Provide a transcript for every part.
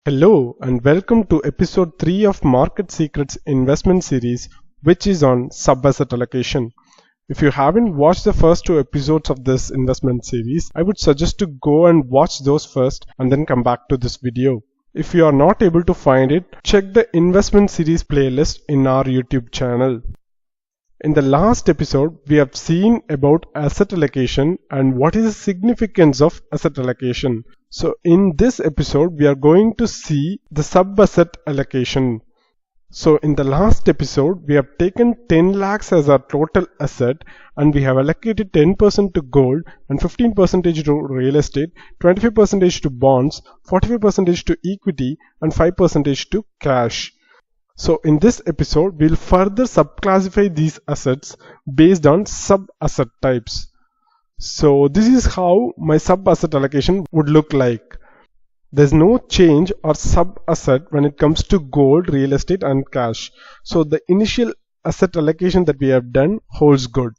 Hello and welcome to episode 3 of Market Secrets investment series, which is on sub-asset allocation. If you haven't watched the first two episodes of this investment series, I would suggest to go and watch those first and then come back to this video. If you are not able to find it, check the investment series playlist in our YouTube channel. In the last episode, we have seen about asset allocation and what is the significance of asset allocation. So in this episode, we are going to see the sub-asset allocation. So in the last episode, we have taken 10 lakhs as our total asset and we have allocated 10% to gold and 15% to real estate, 25% to bonds, 45% to equity and 5% to cash. So in this episode, we'll further subclassify these assets based on sub-asset types. So this is how my sub-asset allocation would look like. There's no change or sub-asset when it comes to gold, real estate and cash. So the initial asset allocation that we have done holds good.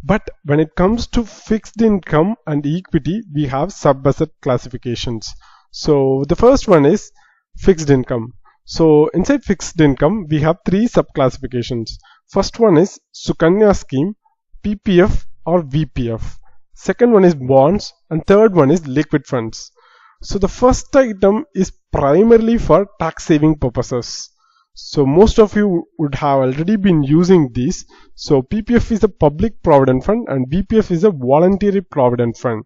But when it comes to fixed income and equity, we have sub-asset classifications. So the first one is fixed income. So inside fixed income, we have three subclassifications. First one is Sukanya scheme, PPF or VPF. Second one is bonds and third one is liquid funds. So the first item is primarily for tax saving purposes. So most of you would have already been using these. So PPF is a public provident fund and VPF is a voluntary provident fund.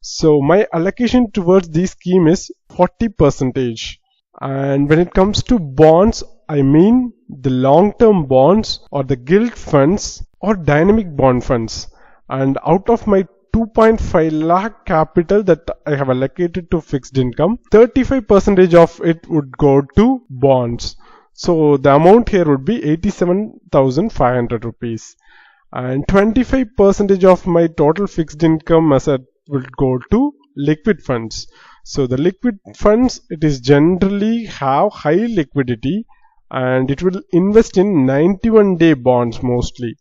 So my allocation towards this scheme is 40%. And when it comes to bonds, I mean the long-term bonds or the gilt funds or dynamic bond funds. And out of my 2.5 lakh capital that I have allocated to fixed income, 35% of it would go to bonds. So the amount here would be 87,500 rupees. And 25% of my total fixed income asset would go to liquid funds. So the liquid funds, it is generally have high liquidity and it will invest in 91-day bonds mostly.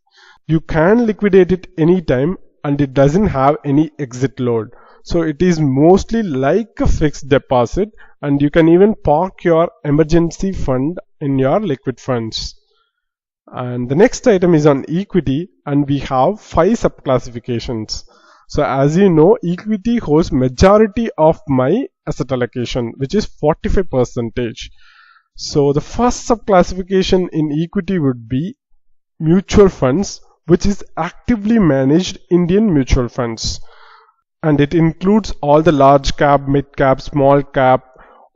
You can liquidate it anytime and it doesn't have any exit load. So it is mostly like a fixed deposit and you can even park your emergency fund in your liquid funds. And the next item is on equity and we have 5 subclassifications. So as you know, equity holds majority of my asset allocation, which is 45%. So the first subclassification in equity would be mutual funds, which is actively managed Indian mutual funds. And it includes all the large cap, mid cap, small cap,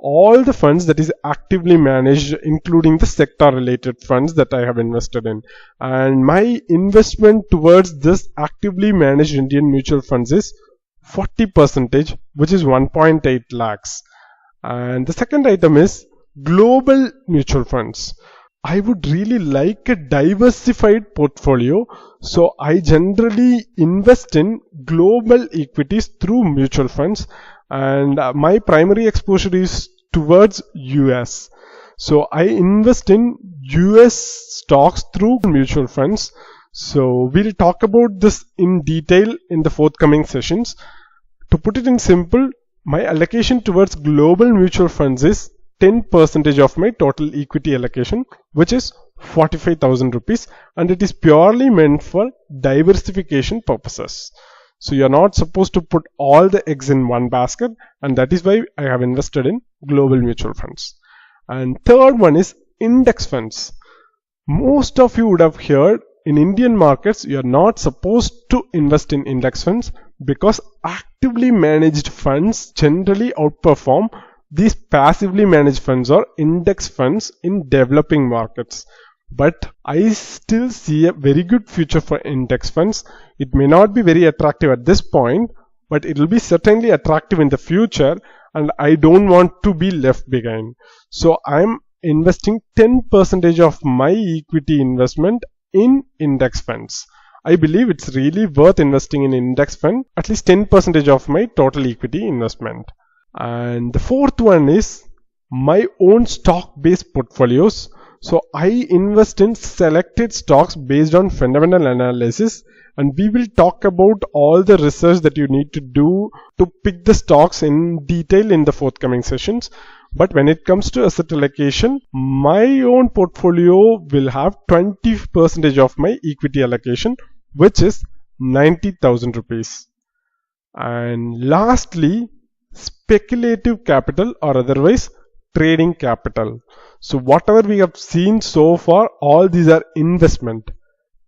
all the funds that is actively managed, including the sector related funds that I have invested in. And my investment towards this actively managed Indian mutual funds is 40%, which is 1.8 lakhs. And the second item is global mutual funds. I would really like a diversified portfolio. So I generally invest in global equities through mutual funds. And my primary exposure is towards US. So I invest in US stocks through mutual funds. So we'll talk about this in detail in the forthcoming sessions. To put it in simple, my allocation towards global mutual funds is 10% of my total equity allocation, which is 45,000 rupees, and it is purely meant for diversification purposes. So you're not supposed to put all the eggs in one basket, and that is why I have invested in global mutual funds. And third one is index funds. Most of you would have heard in Indian markets, you are not supposed to invest in index funds because actively managed funds generally outperform these passively managed funds or index funds in developing markets. But I still see a very good future for index funds. It may not be very attractive at this point, but it will be certainly attractive in the future and I don't want to be left behind. So I'm investing 10% of my equity investment in index funds. I believe it's really worth investing in index fund, at least 10% of my total equity investment. And the fourth one is my own stock-based portfolios. So I invest in selected stocks based on fundamental analysis, and we will talk about all the research that you need to do to pick the stocks in detail in the forthcoming sessions. But when it comes to asset allocation, my own portfolio will have 20% of my equity allocation, which is 90,000 rupees. And lastly, speculative capital or otherwise trading capital. So whatever we have seen so far, all these are investment.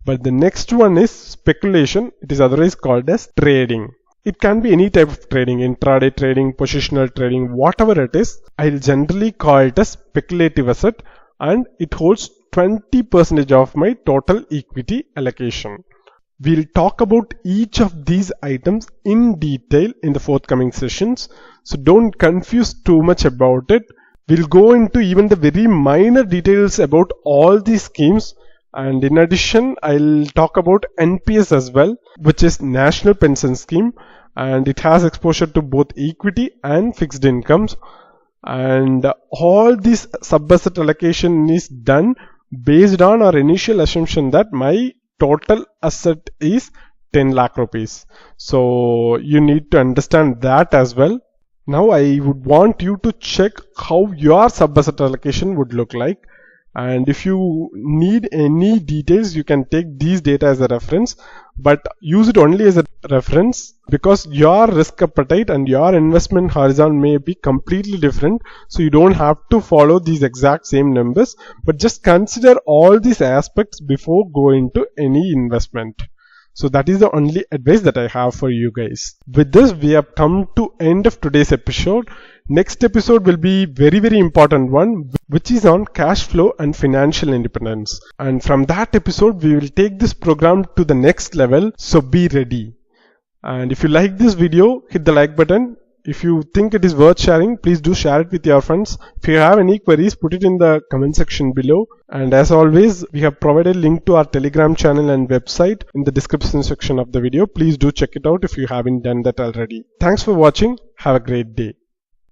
But the next one is speculation. It is otherwise called as trading. It can be any type of trading, intraday trading, positional trading, whatever it is. I'll generally call it a speculative asset, and it holds 20% of my total equity allocation. We'll talk about each of these items in detail in the forthcoming sessions, so don't confuse too much about it. We'll go into even the very minor details about all these schemes, and in addition I'll talk about NPS as well, which is National Pension Scheme, and it has exposure to both equity and fixed incomes. And all this sub-asset allocation is done based on our initial assumption that my total asset is 10 lakh rupees. So you need to understand that as well. Now I would want you to check how your sub-asset allocation would look like. And if you need any details, you can take these data as a reference, but use it only as a reference because your risk appetite and your investment horizon may be completely different. So you don't have to follow these exact same numbers, but just consider all these aspects before going to any investment. So that is the only advice that I have for you guys. With this, we have come to end of today's episode. Next episode will be very important one, which is on cash flow and financial independence. And from that episode, we will take this program to the next level. So be ready. And if you like this video, hit the like button. If you think it is worth sharing, please do share it with your friends. If you have any queries, put it in the comment section below. And as always, we have provided a link to our Telegram channel and website in the description section of the video. Please do check it out if you haven't done that already. Thanks for watching. Have a great day.